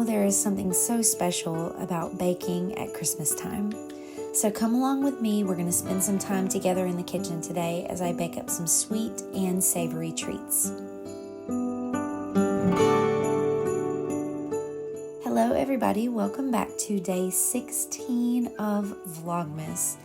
there is something so special about baking at Christmas time. So come along with me. We're going to spend some time together in the kitchen today as I bake up some sweet and savory treats. Hello everybody, welcome back to day 16 of Vlogmas.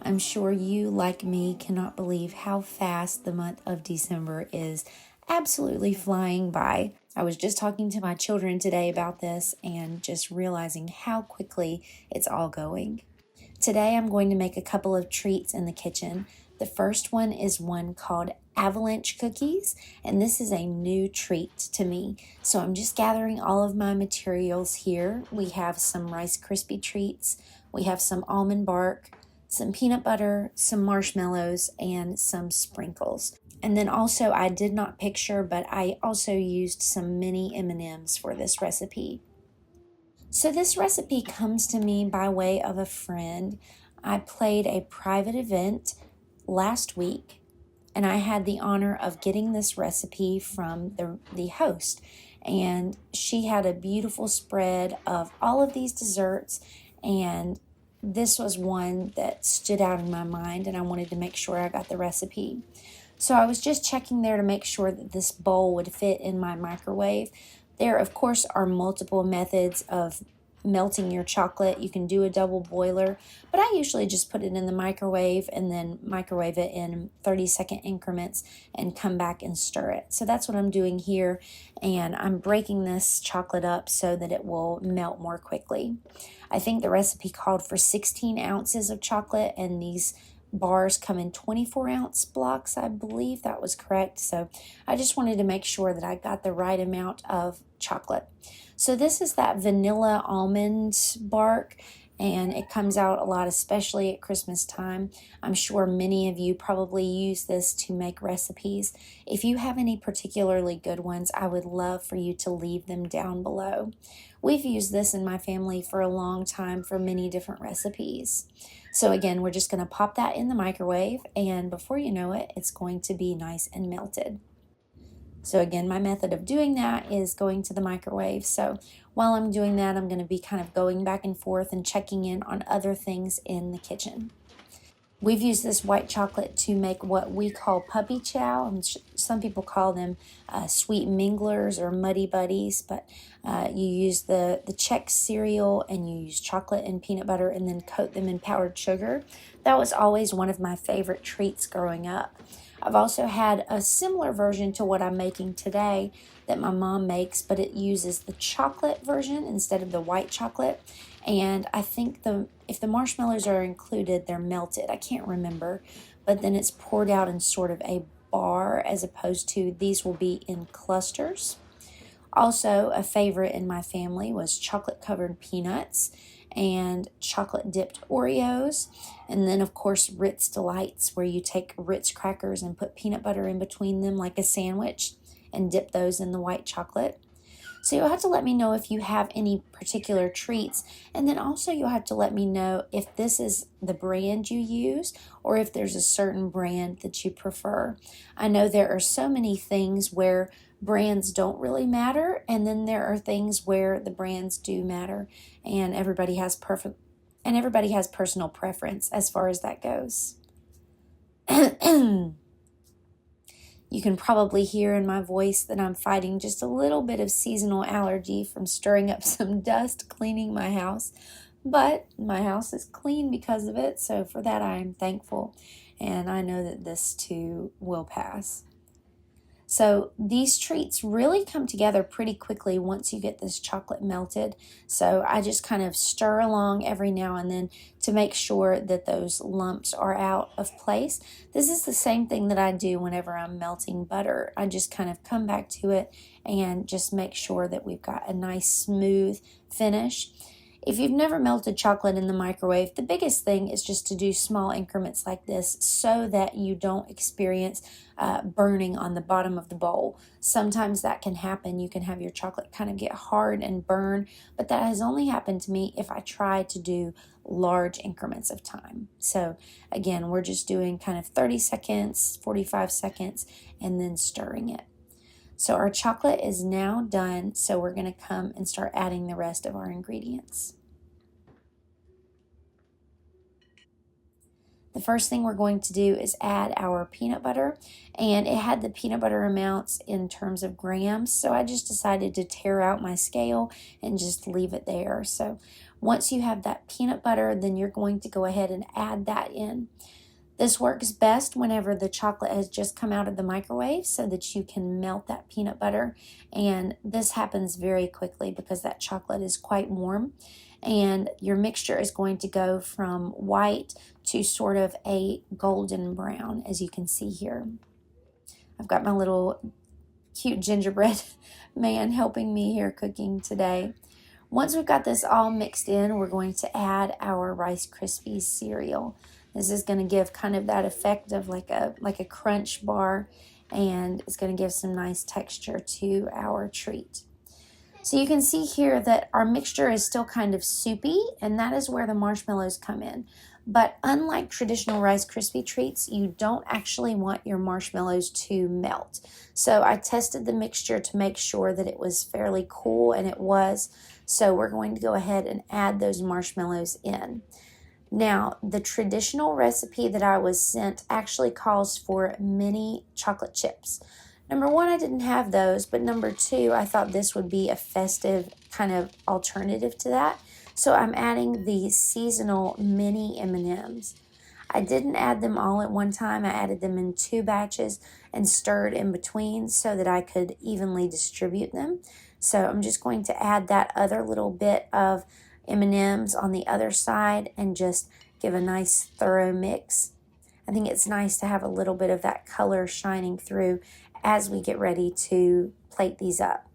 I'm sure you, like me, cannot believe how fast the month of December is absolutely flying by. I was just talking to my children today about this and just realizing how quickly it's all going. Today I'm going to make a couple of treats in the kitchen. The first one is one called Avalanche Cookies, and this is a new treat to me. So I'm just gathering all of my materials here. We have some Rice Krispie treats, we have some almond bark, some peanut butter, some marshmallows, and some sprinkles. And then also, I did not picture, but I also used some mini M&Ms for this recipe. So this recipe comes to me by way of a friend. I played a private event last week, and I had the honor of getting this recipe from the host. And she had a beautiful spread of all of these desserts, and this was one that stood out in my mind, and I wanted to make sure I got the recipe. So I was just checking there to make sure that this bowl would fit in my microwave. There, of course, are multiple methods of melting your chocolate. You can do a double boiler, but I usually just put it in the microwave and then microwave it in 30-second increments and come back and stir it. So that's what I'm doing here, and I'm breaking this chocolate up so that it will melt more quickly. I think the recipe called for 16 ounces of chocolate, and these bars come in 24-ounce blocks. I believe that was correct. So I just wanted to make sure that I got the right amount of chocolate. So this is that vanilla almond bark, and it comes out a lot, especially at Christmas time. I'm sure many of you probably use this to make recipes. If you have any particularly good ones, I would love for you to leave them down below. We've used this in my family for a long time for many different recipes. So again, we're just going to pop that in the microwave, and before you know it, it's going to be nice and melted. So again, my method of doing that is going to the microwave. So while I'm doing that, I'm going to be kind of going back and forth and checking in on other things in the kitchen. We've used this white chocolate to make what we call puppy chow, and some people call them sweet minglers or muddy buddies, but you use the Chex cereal and you use chocolate and peanut butter and then coat them in powdered sugar. That was always one of my favorite treats growing up. I've also had a similar version to what I'm making today that my mom makes, but it uses the chocolate version instead of the white chocolate. And I think if the marshmallows are included, they're melted. I can't remember, but then it's poured out in sort of a bar as opposed to these will be in clusters. Also, a favorite in my family was chocolate-covered peanuts and chocolate-dipped Oreos. And then, of course, Ritz Delights, where you take Ritz crackers and put peanut butter in between them like a sandwich and dip those in the white chocolate. So you'll have to let me know if you have any particular treats. And then also you'll have to let me know if this is the brand you use or if there's a certain brand that you prefer. I know there are so many things where brands don't really matter, and then there are things where the brands do matter, and everybody has personal preference as far as that goes. You can probably hear in my voice that I'm fighting just a little bit of seasonal allergy from stirring up some dust cleaning my house, but my house is clean because of it, so for that I am thankful, and I know that this too will pass. So these treats really come together pretty quickly once you get this chocolate melted. So I just kind of stir along every now and then to make sure that those lumps are out of place. This is the same thing that I do whenever I'm melting butter. I just kind of come back to it and just make sure that we've got a nice smooth finish. If you've never melted chocolate in the microwave, the biggest thing is just to do small increments like this so that you don't experience burning on the bottom of the bowl. Sometimes that can happen. You can have your chocolate kind of get hard and burn, but that has only happened to me if I try to do large increments of time. So again, we're just doing kind of 30 seconds, 45 seconds, and then stirring it. So our chocolate is now done, so we're going to come and start adding the rest of our ingredients. The first thing we're going to do is add our peanut butter, and it had the peanut butter amounts in terms of grams, so I just decided to tear out my scale and just leave it there. So once you have that peanut butter, then you're going to go ahead and add that in. This works best whenever the chocolate has just come out of the microwave so that you can melt that peanut butter, and this happens very quickly because that chocolate is quite warm, and your mixture is going to go from white to sort of a golden brown, as you can see here. I've got my little cute gingerbread man helping me here cooking today. Once we've got this all mixed in, we're going to add our Rice Krispies cereal. This is going to give kind of that effect of like a crunch bar, and it's going to give some nice texture to our treat. So you can see here that our mixture is still kind of soupy, and that is where the marshmallows come in. But unlike traditional Rice Krispie treats, you don't actually want your marshmallows to melt. So I tested the mixture to make sure that it was fairly cool, and it was. So we're going to go ahead and add those marshmallows in. Now, the traditional recipe that I was sent actually calls for mini chocolate chips. Number one, I didn't have those, but number two, I thought this would be a festive kind of alternative to that. So I'm adding the seasonal mini M&Ms. I didn't add them all at one time. I added them in 2 batches and stirred in between so that I could evenly distribute them. So I'm just going to add that other little bit of M&Ms on the other side and just give a nice thorough mix. I think it's nice to have a little bit of that color shining through as we get ready to plate these up.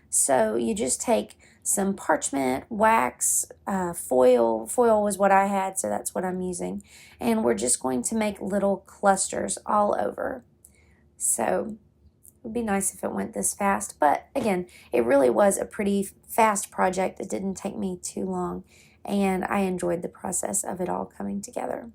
So you just take some parchment, wax, foil. Foil was what I had, so that's what I'm using. And we're just going to make little clusters all over. So it would be nice if it went this fast. But again, it really was a pretty fast project. It didn't take me too long, and I enjoyed the process of it all coming together.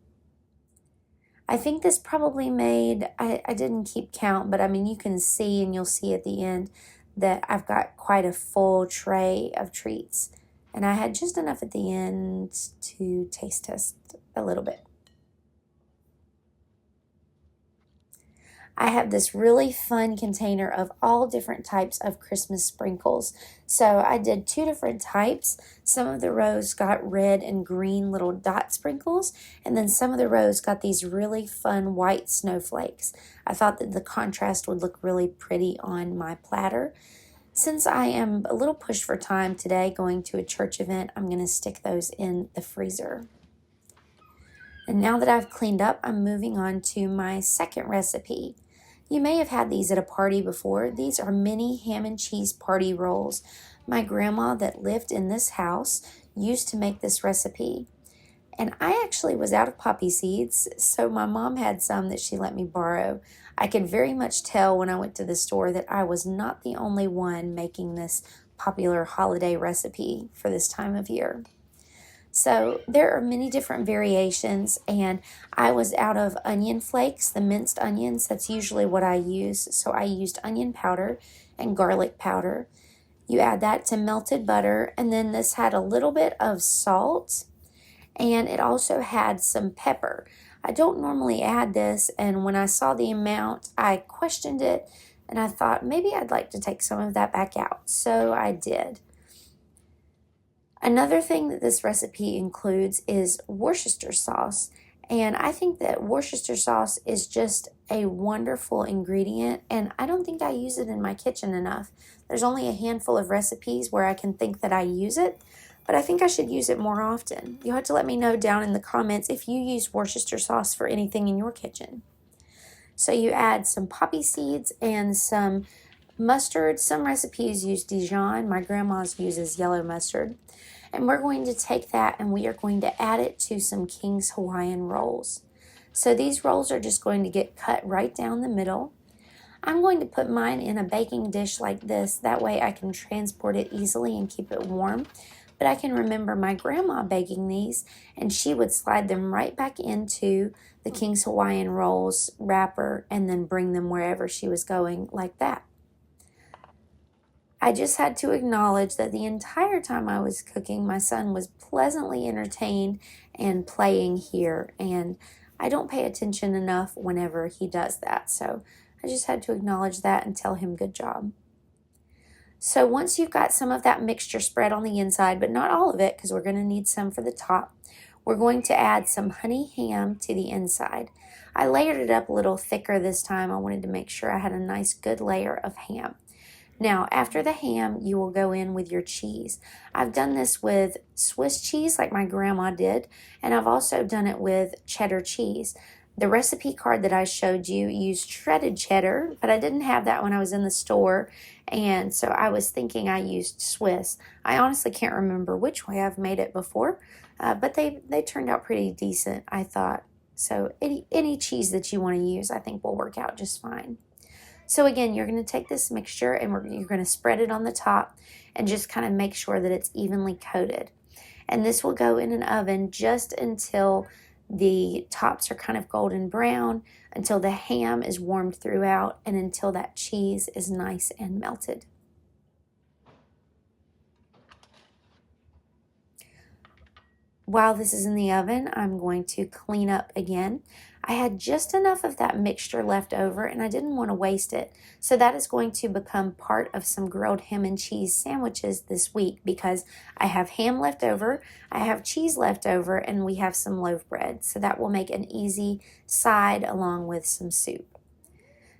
I think this probably made, I didn't keep count, but I mean, you can see, and you'll see at the end, that I've got quite a full tray of treats. And I had just enough at the end to taste test a little bit. I have this really fun container of all different types of Christmas sprinkles. So I did 2 different types. Some of the rows got red and green little dot sprinkles, and then some of the rows got these really fun white snowflakes. I thought that the contrast would look really pretty on my platter. Since I am a little pushed for time today going to a church event, I'm going to stick those in the freezer. And now that I've cleaned up, I'm moving on to my second recipe. You may have had these at a party before. These are mini ham and cheese party rolls. My grandma that lived in this house used to make this recipe. And I actually was out of poppy seeds, so my mom had some that she let me borrow. I could very much tell when I went to the store that I was not the only one making this popular holiday recipe for this time of year. So there are many different variations, and I was out of onion flakes, the minced onions. That's usually what I use. So I used onion powder and garlic powder. You add that to melted butter, and then this had a little bit of salt, and it also had some pepper. I don't normally add this, and when I saw the amount, I questioned it, and I thought maybe I'd like to take some of that back out. So I did. Another thing that this recipe includes is Worcester sauce. And I think that Worcester sauce is just a wonderful ingredient, and I don't think I use it in my kitchen enough. There's only a handful of recipes where I can think that I use it, but I think I should use it more often. You'll have to let me know down in the comments if you use Worcester sauce for anything in your kitchen. So you add some poppy seeds and some mustard. Some recipes use Dijon. My grandma's uses yellow mustard. And we're going to take that and we are going to add it to some King's Hawaiian rolls. So these rolls are just going to get cut right down the middle. I'm going to put mine in a baking dish like this. That way I can transport it easily and keep it warm. But I can remember my grandma baking these, and she would slide them right back into the King's Hawaiian rolls wrapper and then bring them wherever she was going like that. I just had to acknowledge that the entire time I was cooking, my son was pleasantly entertained and playing here, and I don't pay attention enough whenever he does that, so I just had to acknowledge that and tell him good job. So once you've got some of that mixture spread on the inside, but not all of it because we're going to need some for the top, we're going to add some honey ham to the inside. I layered it up a little thicker this time. I wanted to make sure I had a nice good layer of ham. Now, after the ham, you will go in with your cheese. I've done this with Swiss cheese like my grandma did, and I've also done it with cheddar cheese. The recipe card that I showed you used shredded cheddar, but I didn't have that when I was in the store, and so I was thinking I used Swiss. I honestly can't remember which way I've made it before, but they turned out pretty decent, I thought. So any cheese that you want to use, I think will work out just fine. So again, you're going to take this mixture and you're going to spread it on the top and just kind of make sure that it's evenly coated. And this will go in an oven just until the tops are kind of golden brown, until the ham is warmed throughout, and until that cheese is nice and melted. While this is in the oven, I'm going to clean up again. I had just enough of that mixture left over and I didn't want to waste it. So that is going to become part of some grilled ham and cheese sandwiches this week because I have ham left over, I have cheese left over, and we have some loaf bread. So that will make an easy side along with some soup.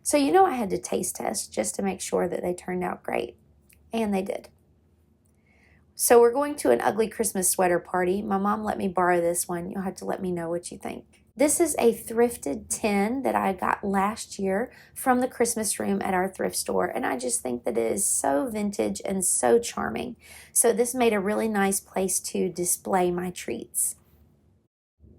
So I had to taste test just to make sure that they turned out great. And they did. So we're going to an ugly Christmas sweater party. My mom let me borrow this one. You'll have to let me know what you think. This is a thrifted tin that I got last year from the Christmas room at our thrift store, and I just think that it is so vintage and so charming. So this made a really nice place to display my treats.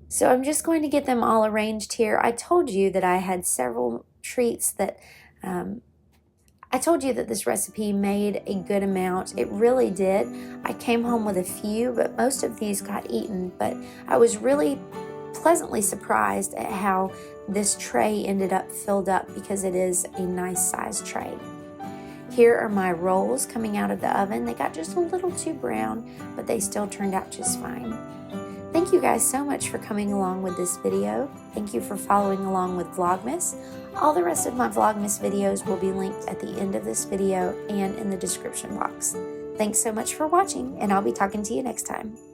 So I'm just going to get them all arranged here. I told you that I had several treats that I told you that this recipe made a good amount. It really did. I came home with a few, but most of these got eaten. But I was really pleasantly surprised at how this tray ended up filled up because it is a nice sized tray. Here are my rolls coming out of the oven. They got just a little too brown, but they still turned out just fine. Thank you guys so much for coming along with this video. Thank you for following along with Vlogmas. All the rest of my Vlogmas videos will be linked at the end of this video and in the description box. Thanks so much for watching, and I'll be talking to you next time.